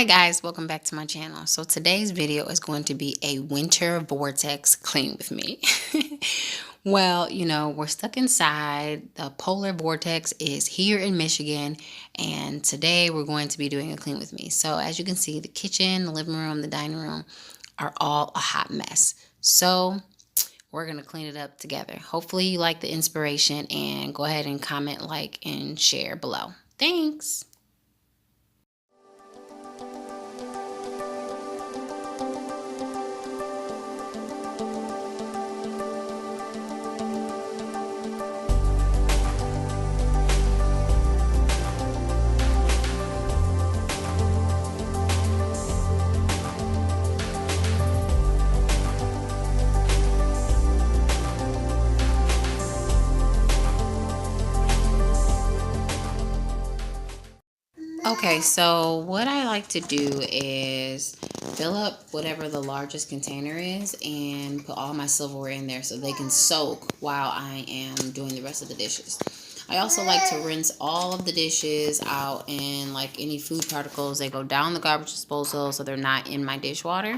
Hi guys, welcome back to my channel. So today's video is going to be a winter vortex clean with me. Well, we're stuck inside. The polar vortex is here in Michigan, and today we're going to be doing a clean with me. So as you can see, the kitchen, the living room, the dining room are all a hot mess. So we're going to clean it up together. Hopefully you like the inspiration, and go ahead and comment, like, and share below. Thanks. Okay, so what I like to do is fill up whatever the largest container is and put all my silverware in there so they can soak while I am doing the rest of the dishes. I also like to rinse all of the dishes out, and like any food particles, they go down the garbage disposal so they're not in my dishwater.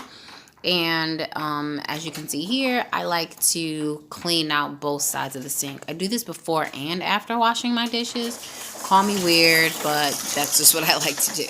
And as you can see here, I like to clean out both sides of the sink. I do this before and after washing my dishes. Call me weird, but that's just what I like to do.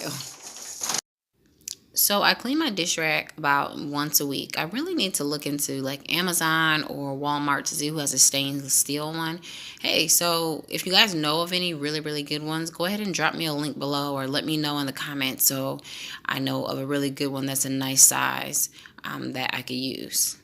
So I clean my dish rack about once a week. I really need to look into like Amazon or Walmart to see who has a stainless steel one. Hey, so if you guys know of any really, really good ones, go ahead and drop me a link below or let me know in the comments so I know of a really good one that's a nice size that I could use.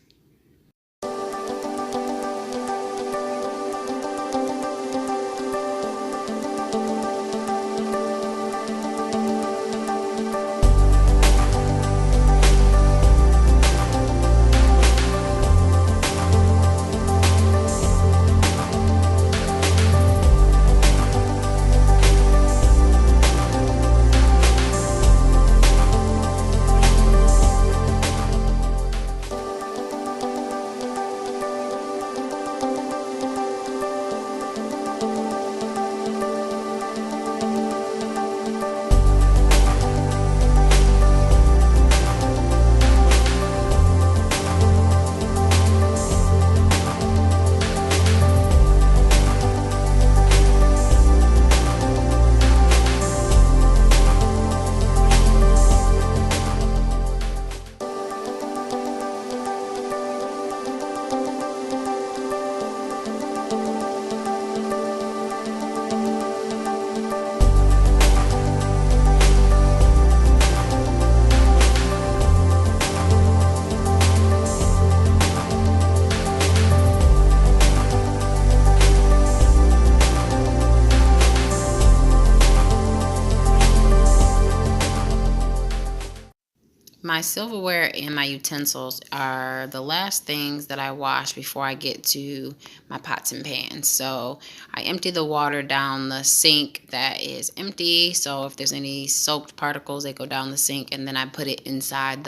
My silverware and my utensils are the last things that I wash before I get to my pots and pans. So I empty the water down the sink that is empty. So if there's any soaked particles, they go down the sink, and then I put it inside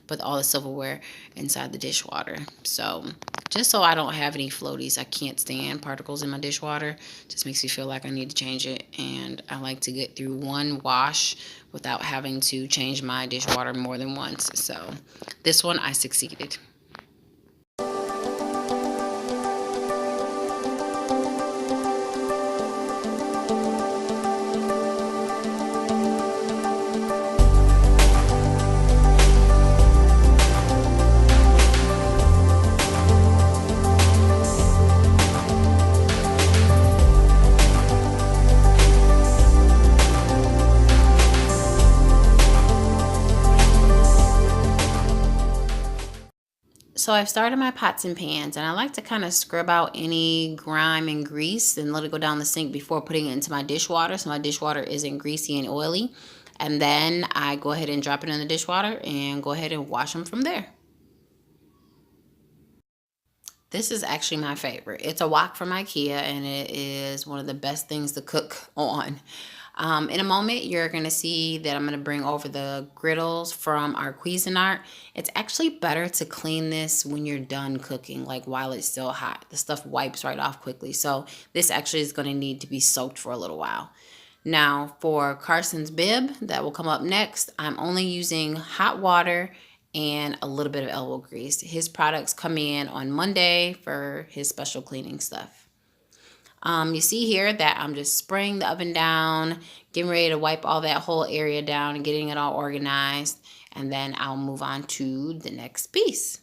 put all the silverware inside the dishwater. So just so I don't have any floaties. I can't stand particles in my dishwater. Just makes me feel like I need to change it, and I like to get through one wash without having to change my dishwater more than once. So this one I succeeded. So I've started my pots and pans, and I like to kind of scrub out any grime and grease and let it go down the sink before putting it into my dishwater, so my dishwater isn't greasy and oily. And then I go ahead and drop it in the dishwater and go ahead and wash them from there. This is actually my favorite. It's a wok from IKEA, and it is one of the best things to cook on. In a moment, you're going to see that I'm going to bring over the griddles from our Cuisinart. It's actually better to clean this when you're done cooking, like while it's still hot. The stuff wipes right off quickly. So this actually is going to need to be soaked for a little while. Now for Carson's bib that will come up next, I'm only using hot water and a little bit of elbow grease. His products come in on Monday for his special cleaning stuff. You see here that I'm just spraying the oven down, getting ready to wipe all that whole area down and getting it all organized. And then I'll move on to the next piece.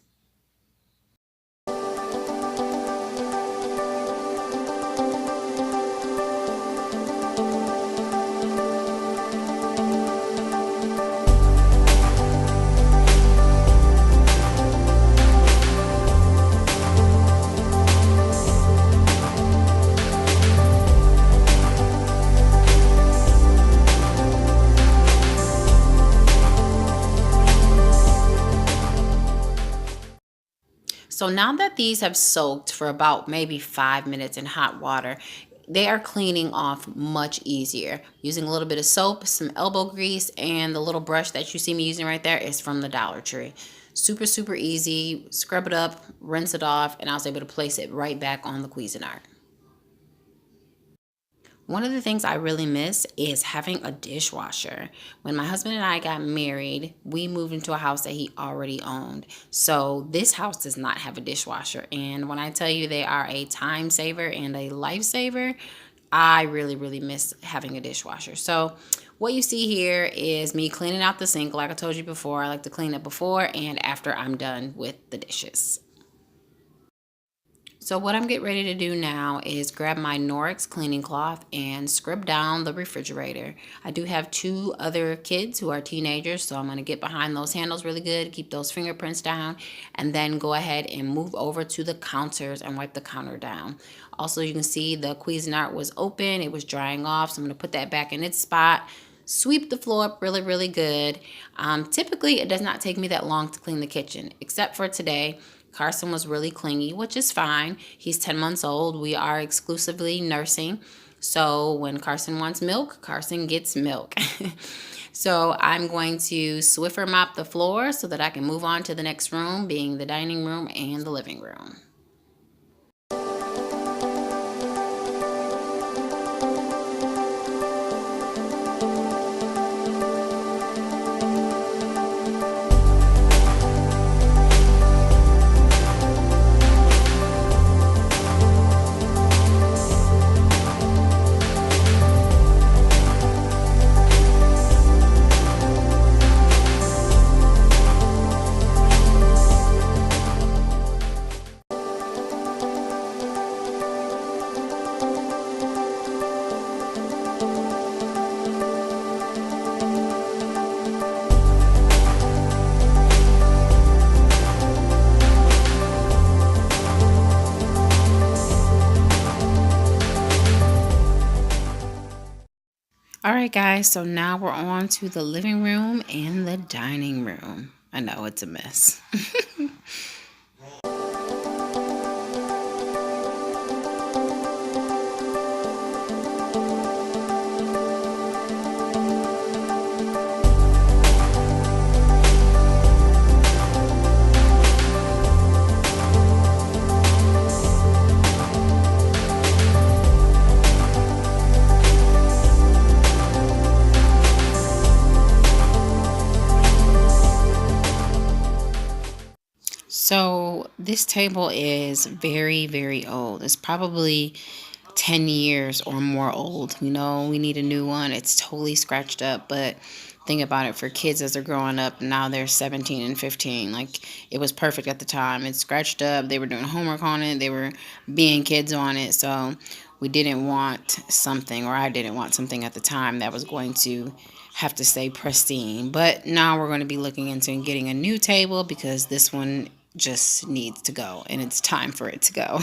So now that these have soaked for about maybe 5 minutes in hot water, they are cleaning off much easier. Using a little bit of soap, some elbow grease, and the little brush that you see me using right there is from the Dollar Tree. Super, super easy. Scrub it up, rinse it off, and I was able to place it right back on the Cuisinart. One of the things I really miss is having a dishwasher. When my husband and I got married, we moved into a house that he already owned. So this house does not have a dishwasher. And when I tell you they are a time saver and a lifesaver, I really, really miss having a dishwasher. So what you see here is me cleaning out the sink. Like I told you before, I like to clean it before and after I'm done with the dishes. So what I'm getting ready to do now is grab my Norix cleaning cloth and scrub down the refrigerator. I do have 2 other kids who are teenagers, so I'm going to get behind those handles really good, keep those fingerprints down, and then go ahead and move over to the counters and wipe the counter down. Also, you can see the Cuisinart was open. It was drying off, so I'm going to put that back in its spot. Sweep the floor up really, really good. Typically, it does not take me that long to clean the kitchen, except for today. Carson was really clingy, which is fine. He's 10 months old. We are exclusively nursing. So when Carson wants milk, Carson gets milk. So I'm going to Swiffer mop the floor so that I can move on to the next room, being the dining room and the living room. All right, guys, so now we're on to the living room and the dining room. I know it's a mess. So this table is very, very old. It's probably 10 years or more old. We know we need a new one. It's totally scratched up, but think about it, for kids as they're growing up, now they're 17 and 15. Like, it was perfect at the time. It's scratched up. They were doing homework on it. They were being kids on it. So we didn't want something, or I didn't want something at the time that was going to have to stay pristine. But now we're going to be looking into getting a new table because this one just needs to go, and it's time for it to go.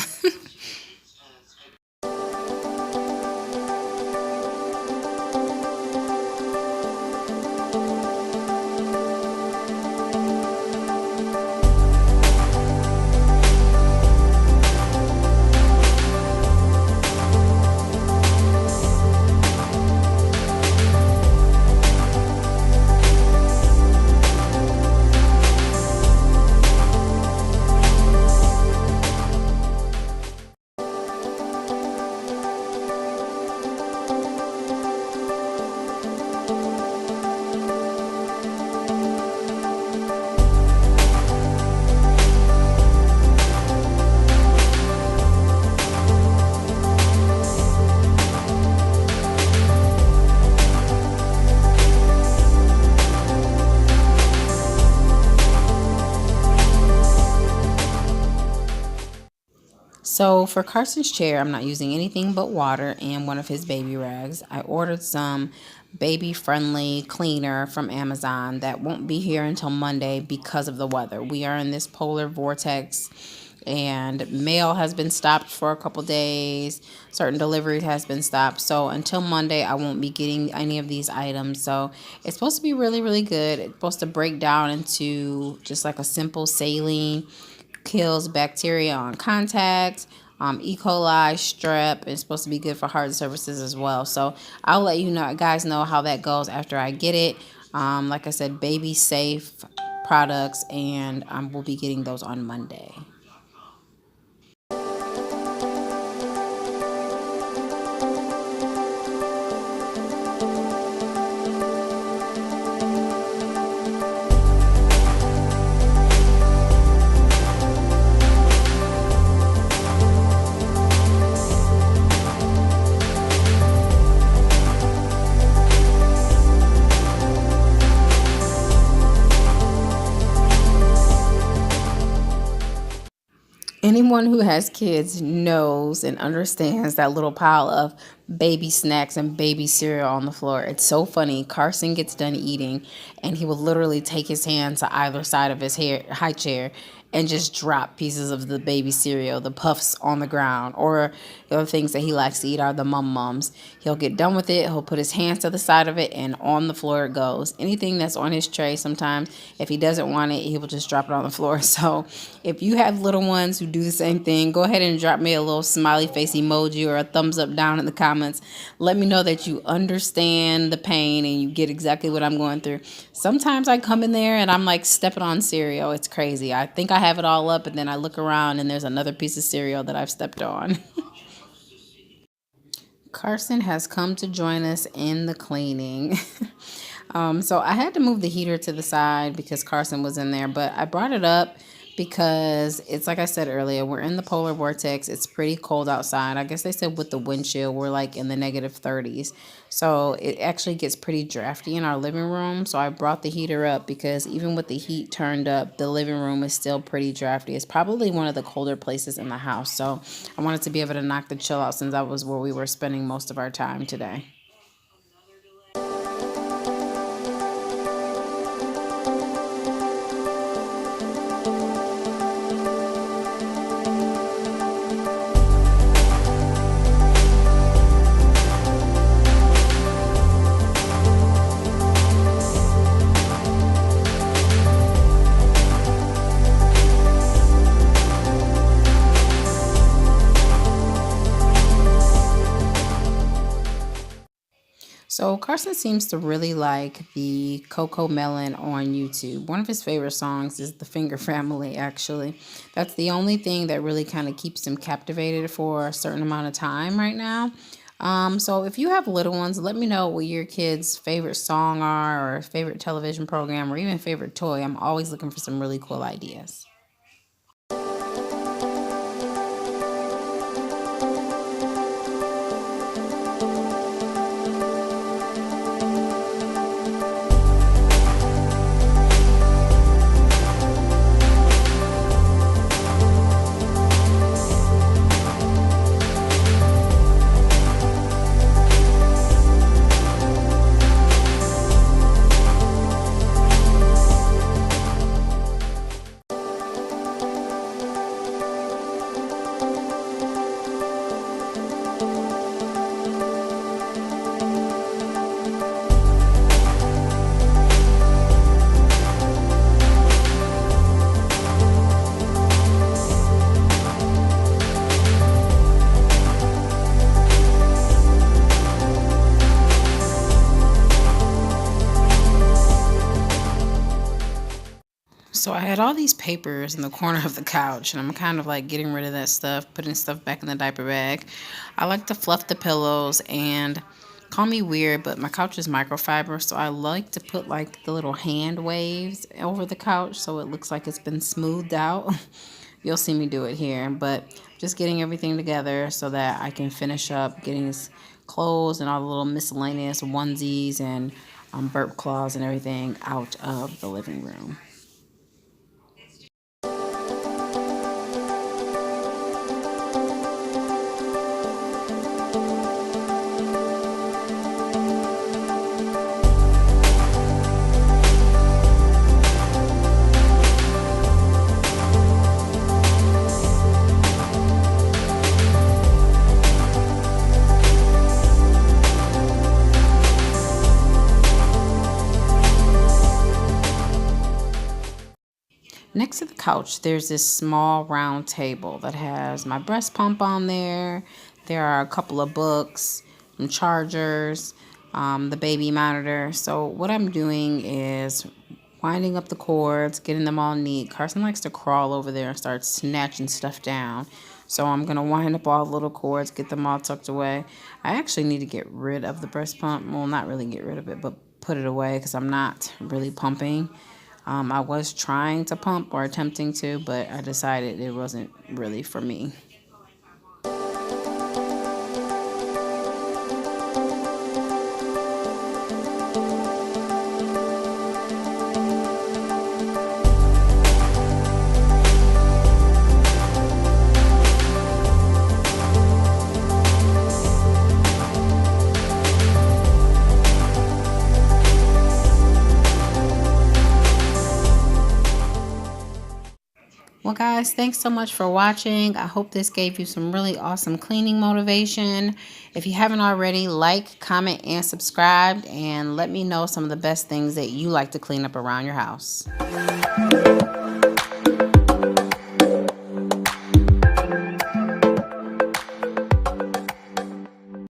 So for Carson's chair, I'm not using anything but water and one of his baby rags. I ordered some baby friendly cleaner from Amazon that won't be here until Monday because of the weather. We are in this polar vortex and mail has been stopped for a couple days. Certain deliveries has been stopped. So until Monday, I won't be getting any of these items. So it's supposed to be really, really good. It's supposed to break down into just like a simple saline, kills bacteria on contact, E. coli, strep. It's supposed to be good for heart surfaces as well. So I'll let you know, guys, know how that goes after I get it. Like I said, baby safe products, and we'll be getting those on Monday. Anyone who has kids knows and understands that little pile of baby snacks and baby cereal on the floor. It's so funny. Carson gets done eating and he will literally take his hand to either side of his high chair and just drop pieces of the baby cereal, the puffs on the ground, or the other things that he likes to eat are the mum mums. He'll get done with it, he'll put his hands to the side of it, and on the floor it goes. Anything that's on his tray, sometimes if he doesn't want it, he will just drop it on the floor. So if you have little ones who do the same thing, go ahead and drop me a little smiley face emoji or a thumbs up down in the comments. Let me know that you understand the pain and you get exactly what I'm going through. Sometimes I come in there and I'm like stepping on cereal. It's crazy. I think I have it all up, and then I look around and there's another piece of cereal that I've stepped on. Carson has come to join us in the cleaning. So I had to move the heater to the side because Carson was in there, but I brought it up because it's like I said earlier, we're in the polar vortex. It's pretty cold outside. I guess they said with the wind chill, we're like in the negative 30s. So it actually gets pretty drafty in our living room. So I brought the heater up because even with the heat turned up, the living room is still pretty drafty. It's probably one of the colder places in the house. So I wanted to be able to knock the chill out since that was where we were spending most of our time today. So Carson seems to really like the Coco Melon on YouTube. One of his favorite songs is The Finger Family, actually. That's the only thing that really kind of keeps him captivated for a certain amount of time right now. So if you have little ones, let me know what your kids' favorite song are, or favorite television program, or even favorite toy. I'm always looking for some really cool ideas. So I had all these papers in the corner of the couch, and I'm kind of like getting rid of that stuff, putting stuff back in the diaper bag. I like to fluff the pillows, and call me weird, but my couch is microfiber, so I like to put like the little hand waves over the couch so it looks like it's been smoothed out. You'll see me do it here, but just getting everything together so that I can finish up getting his clothes and all the little miscellaneous onesies and burp claws and everything out of the living room. couch, there's this small round table that has my breast pump on there. There are a couple of books, some chargers, the baby monitor. So what I'm doing is winding up the cords, getting them all neat. Carson likes to crawl over there and start snatching stuff down. So I'm going to wind up all the little cords, get them all tucked away. I actually need to get rid of the breast pump. Well, not really get rid of it, but put it away because I'm not really pumping. I was trying to pump or attempting to, but I decided it wasn't really for me. Well, guys, thanks so much for watching. I hope this gave you some really awesome cleaning motivation. If you haven't already, like, comment, and subscribe, and let me know some of the best things that you like to clean up around your house.